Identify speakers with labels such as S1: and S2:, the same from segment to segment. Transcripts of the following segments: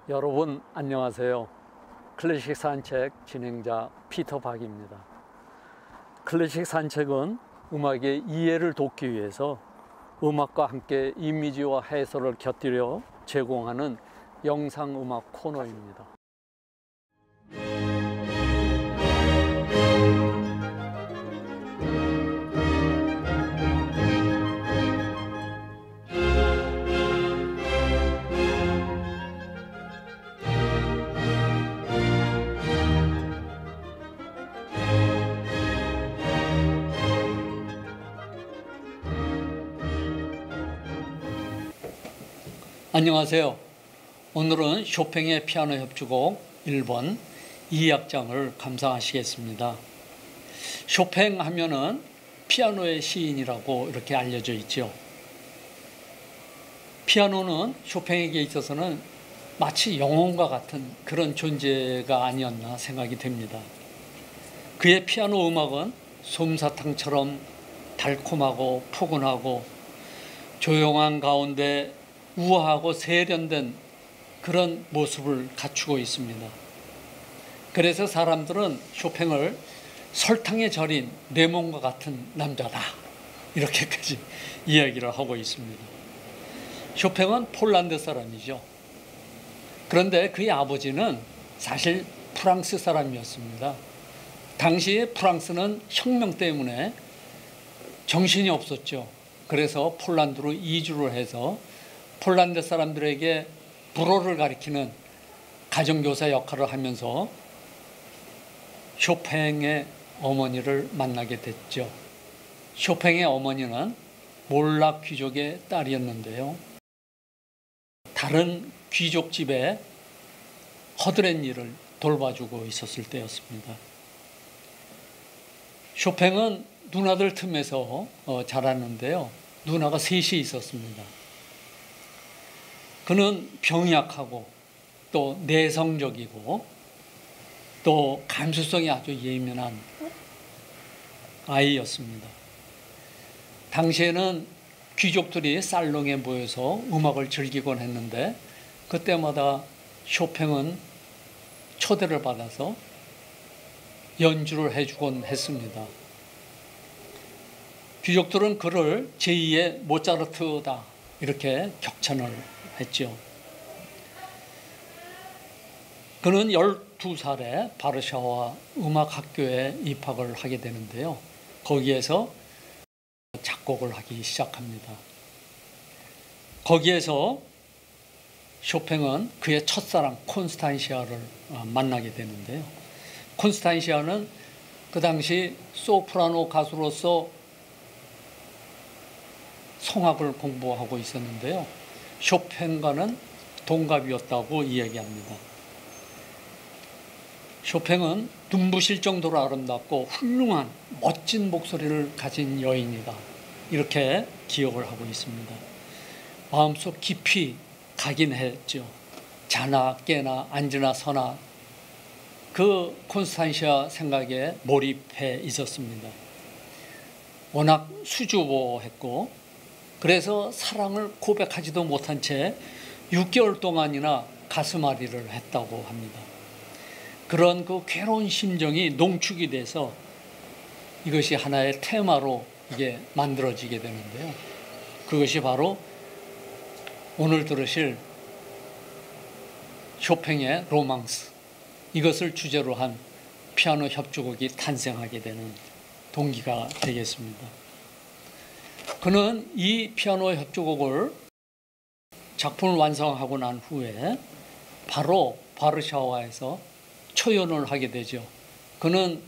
S1: 여러분 안녕하세요. 클래식 산책 진행자 피터 박입니다. 클래식 산책은 음악의 이해를 돕기 위해서 음악과 함께 이미지와 해설을 곁들여 제공하는 영상음악 코너입니다. 안녕하세요. 오늘은 쇼팽의 피아노 협주곡 1번 2악장을 감상하시겠습니다. 쇼팽 하면은 피아노의 시인이라고 이렇게 알려져 있죠. 피아노는 쇼팽에게 있어서는 마치 영혼과 같은 그런 존재가 아니었나 생각이 됩니다. 그의 피아노 음악은 솜사탕처럼 달콤하고 포근하고 조용한 가운데 우아하고 세련된 그런 모습을 갖추고 있습니다. 그래서 사람들은 쇼팽을 설탕에 절인 레몬과 같은 남자다 이렇게까지 이야기를 하고 있습니다. 쇼팽은 폴란드 사람이죠. 그런데 그의 아버지는 사실 프랑스 사람이었습니다. 당시에 프랑스는 혁명 때문에 정신이 없었죠. 그래서 폴란드로 이주를 해서 폴란드 사람들에게 불어를 가리키는 가정교사 역할을 하면서 쇼팽의 어머니를 만나게 됐죠. 쇼팽의 어머니는 몰락 귀족의 딸이었는데요. 다른 귀족 집에 허드렛 일을 돌봐주고 있었을 때였습니다. 쇼팽은 누나들 틈에서 자랐는데요. 누나가 셋이 있었습니다. 그는 병약하고 또 내성적이고 또 감수성이 아주 예민한 아이였습니다. 당시에는 귀족들이 살롱에 모여서 음악을 즐기곤 했는데 그때마다 쇼팽은 초대를 받아서 연주를 해주곤 했습니다. 귀족들은 그를 제2의 모차르트다 이렇게 격찬을 했죠. 그는 12살에 바르샤와 음악학교에 입학을 하게 되는데요. 거기에서 작곡을 하기 시작합니다. 거기에서 쇼팽은 그의 첫사랑 콘스탄시아를 만나게 되는데요. 콘스탄시아는 그 당시 소프라노 가수로서 성악을 공부하고 있었는데요. 쇼팽과는 동갑이었다고 이야기합니다. 쇼팽은 눈부실 정도로 아름답고 훌륭한 멋진 목소리를 가진 여인이다. 이렇게 기억을 하고 있습니다. 마음속 깊이 가긴 했죠. 자나 깨나 앉으나 서나 그 콘스탄시아 생각에 몰입해 있었습니다. 워낙 수줍어했고 그래서 사랑을 고백하지도 못한 채 6개월 동안이나 가슴앓이를 했다고 합니다. 그런 그 괴로운 심정이 농축이 돼서 이것이 하나의 테마로 이게 만들어지게 되는데요. 그것이 바로 오늘 들으실 쇼팽의 로망스, 이것을 주제로 한 피아노 협주곡이 탄생하게 되는 동기가 되겠습니다. 그는 이 피아노 협주곡을 작품을 완성하고 난 후에 바로 바르샤와에서 초연을 하게 되죠. 그는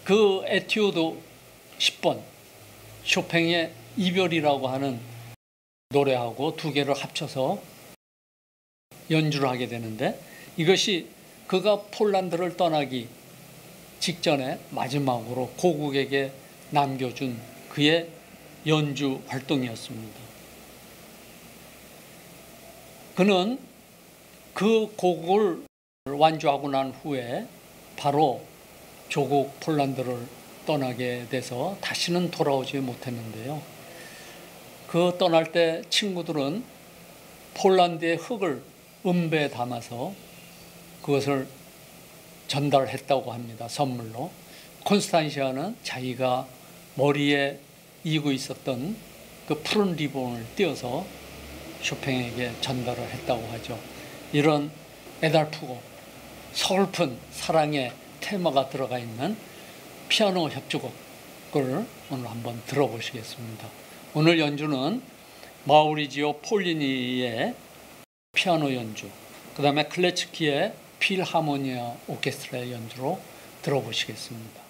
S1: 그 에튜드 10번 쇼팽의 이별이라고 하는 노래하고 두 개를 합쳐서 연주를 하게 되는데 이것이 그가 폴란드를 떠나기 직전에 마지막으로 고국에게 남겨준 그의 연주 활동이었습니다. 그는 그 곡을 완주하고 난 후에 바로 조국 폴란드를 떠나게 돼서 다시는 돌아오지 못했는데요. 그 떠날 때 친구들은 폴란드의 흙을 음배에 담아서 그것을 전달했다고 합니다. 선물로. 콘스탄시아는 자기가 머리에 이고 있었던 그 푸른 리본을 띄어서 쇼팽에게 전달을 했다고 하죠. 이런 애달프고 서글픈 사랑의 테마가 들어가 있는 피아노 협주곡을 오늘 한번 들어보시겠습니다. 오늘 연주는 마우리지오 폴리니의 피아노 연주, 그 다음에 클레츠키의 필하모니아 오케스트라의 연주로 들어보시겠습니다.